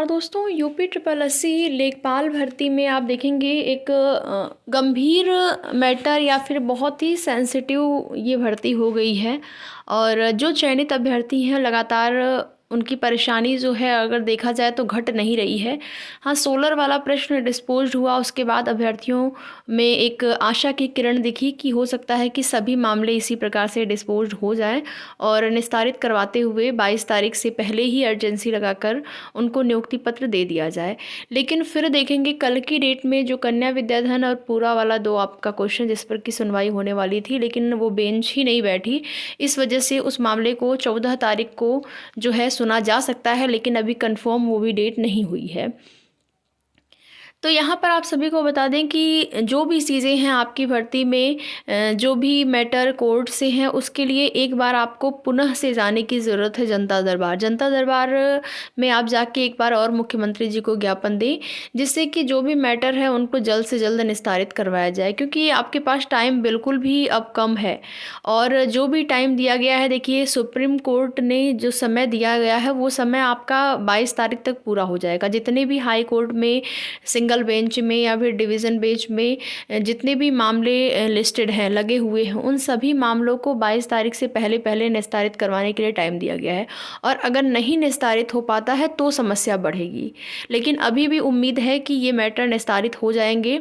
और दोस्तों UP triple SC लेखपाल भर्ती में आप देखेंगे एक गंभीर मैटर या फिर बहुत ही सेंसिटिव ये भर्ती हो गई है। और जो चयनित अभ्यर्थी हैं लगातार उनकी परेशानी जो है अगर देखा जाए तो घट नहीं रही है। हाँ, सोलर वाला प्रश्न डिस्पोज्ड हुआ उसके बाद अभ्यर्थियों में एक आशा की किरण दिखी कि हो सकता है कि सभी मामले इसी प्रकार से डिस्पोज्ड हो जाएं और निस्तारित करवाते हुए 22 तारीख से पहले ही अर्जेंसी लगाकर उनको नियुक्ति पत्र दे दिया जाए। लेकिन फिर देखेंगे कल की डेट में जो कन्या विद्याधन और पूरा वाला दो आपका क्वेश्चन जिस पर की सुनवाई होने वाली थी, लेकिन वो बेंच ही नहीं बैठी। इस वजह से उस मामले को 14 तारीख को जो है सुना जा सकता है, लेकिन अभी कंफर्म वो भी डेट नहीं हुई है। तो यहाँ पर आप सभी को बता दें कि जो भी चीज़ें हैं आपकी भर्ती में जो भी मैटर कोर्ट से हैं उसके लिए एक बार आपको पुनः से जाने की ज़रूरत है जनता दरबार में आप जाके एक बार और मुख्यमंत्री जी को ज्ञापन दें, जिससे कि जो भी मैटर है उनको जल्द से जल्द निस्तारित करवाया जाए, क्योंकि आपके पास टाइम बिल्कुल भी अब कम है। और जो भी टाइम दिया गया है, देखिए सुप्रीम कोर्ट ने जो समय दिया गया है वो समय आपका 22 तारीख तक पूरा हो जाएगा। जितने भी हाई कोर्ट में सिंगल बेंच में या फिर डिवीज़न बेंच में जितने भी मामले लिस्टेड हैं लगे हुए हैं, उन सभी मामलों को 22 तारीख से पहले पहले निस्तारित करवाने के लिए टाइम दिया गया है। और अगर नहीं निस्तारित हो पाता है तो समस्या बढ़ेगी, लेकिन अभी भी उम्मीद है कि ये मैटर निस्तारित हो जाएंगे।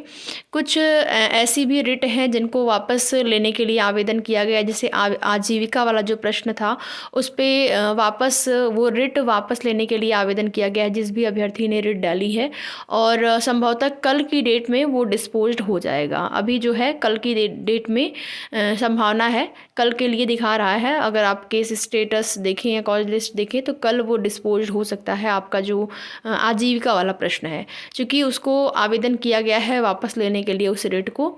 कुछ ऐसी भी रिट हैं जिनको वापस लेने के लिए आवेदन किया गया, जैसे आजीविका वाला जो प्रश्न था उस पर वापस वो रिट वापस लेने के लिए आवेदन किया गया है, जिस भी अभ्यर्थी ने रिट डाली है। और संभवतः कल की डेट में वो डिस्पोज्ड हो जाएगा। अभी जो है कल की डेट में संभावना है, कल के लिए दिखा रहा है। अगर आप केस स्टेटस देखें या कॉलेज लिस्ट देखें तो कल वो डिस्पोज्ड हो सकता है आपका जो आजीविका वाला प्रश्न है, क्योंकि उसको आवेदन किया गया है वापस लेने के लिए उस रेट को।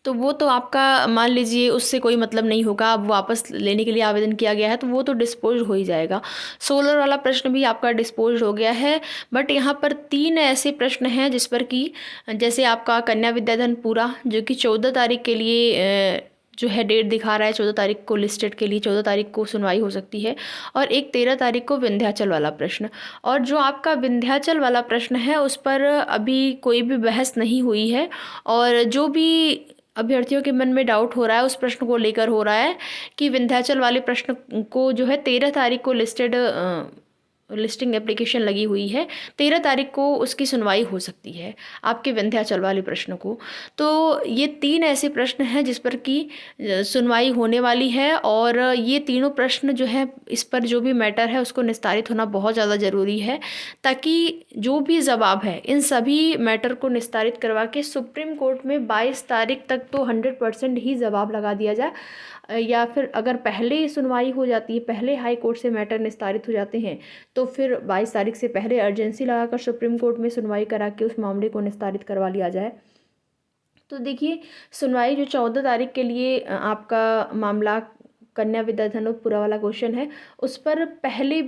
तो वो तो आपका मान लीजिए उससे कोई मतलब नहीं होगा, अब वापस लेने के लिए आवेदन किया गया है तो वो तो डिस्पोज हो ही जाएगा। सोलर वाला प्रश्न भी आपका डिस्पोज हो गया है, बट यहाँ पर 3 ऐसे प्रश्न हैं जिस पर कि जैसे आपका कन्या विद्याधन पूरा जो कि 14 तारीख के लिए जो है डेट दिखा रहा है, 14 तारीख को लिस्टेड के लिए 14 तारीख को सुनवाई हो सकती है। और एक 13 तारीख को विंध्याचल वाला प्रश्न। और जो आपका विंध्याचल वाला प्रश्न है उस पर अभी कोई भी बहस नहीं हुई है। और जो भी अभ्यर्थियों के मन में डाउट हो रहा है उस प्रश्न को लेकर हो रहा है कि विंध्याचल वाले प्रश्न को जो है 13 तारीख को लिस्टिंग एप्लीकेशन लगी हुई है, 13 तारीख को उसकी सुनवाई हो सकती है आपके विंध्याचल वाले प्रश्न को। तो ये 3 ऐसे प्रश्न हैं जिस पर कि सुनवाई होने वाली है। और ये तीनों प्रश्न जो है इस पर जो भी मैटर है उसको निस्तारित होना बहुत ज़्यादा ज़रूरी है, ताकि जो भी जवाब है इन सभी मैटर को निस्तारित करवा के सुप्रीम कोर्ट में 22 तारीख तक तो 100% ही जवाब लगा दिया जाए। या फिर अगर पहले ही सुनवाई हो जाती है, पहले हाई कोर्ट से मैटर निस्तारित हो जाते हैं, तो फिर 22 तारीख से पहले अर्जेंसी लगाकर सुप्रीम कोर्ट में सुनवाई करा के उस मामले को निस्तारित करवा लिया जाए। तो देखिए, सुनवाई जो 14 तारीख के लिए आपका मामला कन्या विद्याधन और पूरा वाला क्वेश्चन है उस पर पहले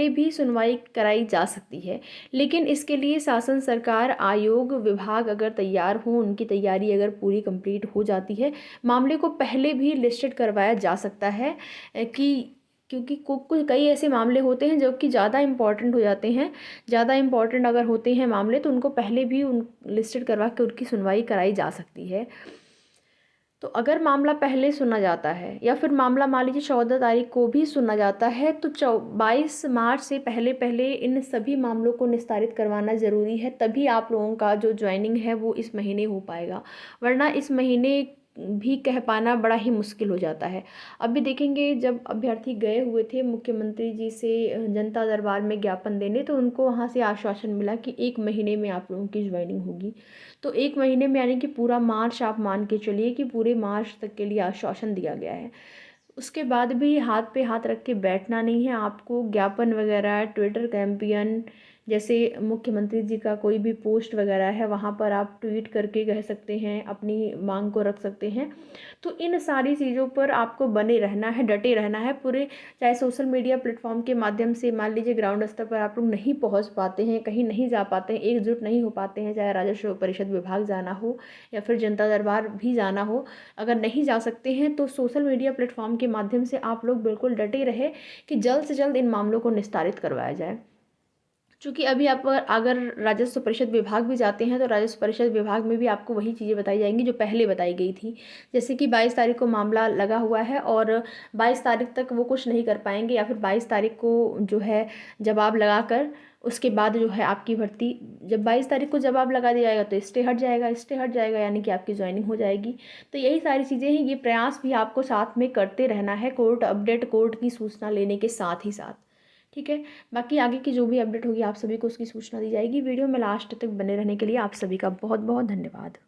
भी सुनवाई कराई जा सकती है, लेकिन इसके लिए शासन सरकार आयोग विभाग अगर तैयार हो, उनकी तैयारी अगर पूरी कंप्लीट हो जाती है, मामले को पहले भी लिस्टेड करवाया जा सकता है। कि क्योंकि कुछ कई ऐसे मामले होते हैं जो कि ज़्यादा इम्पॉर्टेंट हो जाते हैं, ज़्यादा इम्पॉर्टेंट अगर होते हैं मामले तो उनको पहले भी उन लिस्टेड करवा के उनकी सुनवाई कराई जा सकती है। तो अगर मामला पहले सुना जाता है या फिर मामला मान लीजिए 14 तारीख को भी सुना जाता है, तो 22 मार्च से पहले पहले इन सभी मामलों को निस्तारित करवाना ज़रूरी है, तभी आप लोगों का जो ज्वाइनिंग है वो इस महीने हो पाएगा। वरना इस महीने भी कह पाना बड़ा ही मुश्किल हो जाता है। अभी देखेंगे जब अभ्यर्थी गए हुए थे मुख्यमंत्री जी से जनता दरबार में ज्ञापन देने, तो उनको वहाँ से आश्वासन मिला कि 1 महीने में आप लोगों की ज्वाइनिंग होगी। तो 1 महीने में यानी कि पूरा मार्च आप मान के चलिए कि पूरे मार्च तक के लिए आश्वासन दिया गया है। उसके बाद भी हाथ पे हाथ रख के बैठना नहीं है, आपको ज्ञापन वगैरह ट्विटर कैंपेन, जैसे मुख्यमंत्री जी का कोई भी पोस्ट वगैरह है वहाँ पर आप ट्वीट करके कह सकते हैं, अपनी मांग को रख सकते हैं। तो इन सारी चीज़ों पर आपको बने रहना है, डटे रहना है पूरे, चाहे सोशल मीडिया प्लेटफॉर्म के माध्यम से मान लीजिए ग्राउंड स्तर पर आप लोग नहीं पहुँच पाते हैं, कहीं नहीं जा पाते हैं, एकजुट नहीं हो पाते हैं, चाहे राजस्व परिषद विभाग जाना हो या फिर जनता दरबार भी जाना हो, अगर नहीं जा सकते हैं तो सोशल मीडिया प्लेटफॉर्म के माध्यम से आप लोग बिल्कुल डटे रहे कि जल्द से जल्द इन मामलों को निस्तारित करवाया जाए। चूँकि अभी आप अगर राजस्व परिषद विभाग भी जाते हैं तो राजस्व परिषद विभाग में भी आपको वही चीज़ें बताई जाएंगी जो पहले बताई गई थी। जैसे कि 22 तारीख को मामला लगा हुआ है और 22 तारीख तक वो कुछ नहीं कर पाएंगे, या फिर 22 तारीख को जो है जवाब लगाकर उसके बाद जो है आपकी भर्ती, जब 22 तारीख को जवाब लगा दिया जाएगा तो स्टे हट जाएगा यानी कि आपकी ज्वाइनिंग हो जाएगी। तो यही सारी चीज़ें हैं, ये प्रयास भी आपको साथ में करते रहना है कोर्ट अपडेट, कोर्ट की सूचना लेने के साथ ही साथ। ठीक है, बाकी आगे की जो भी अपडेट होगी आप सभी को उसकी सूचना दी जाएगी। वीडियो में लास्ट तक बने रहने के लिए आप सभी का बहुत बहुत धन्यवाद।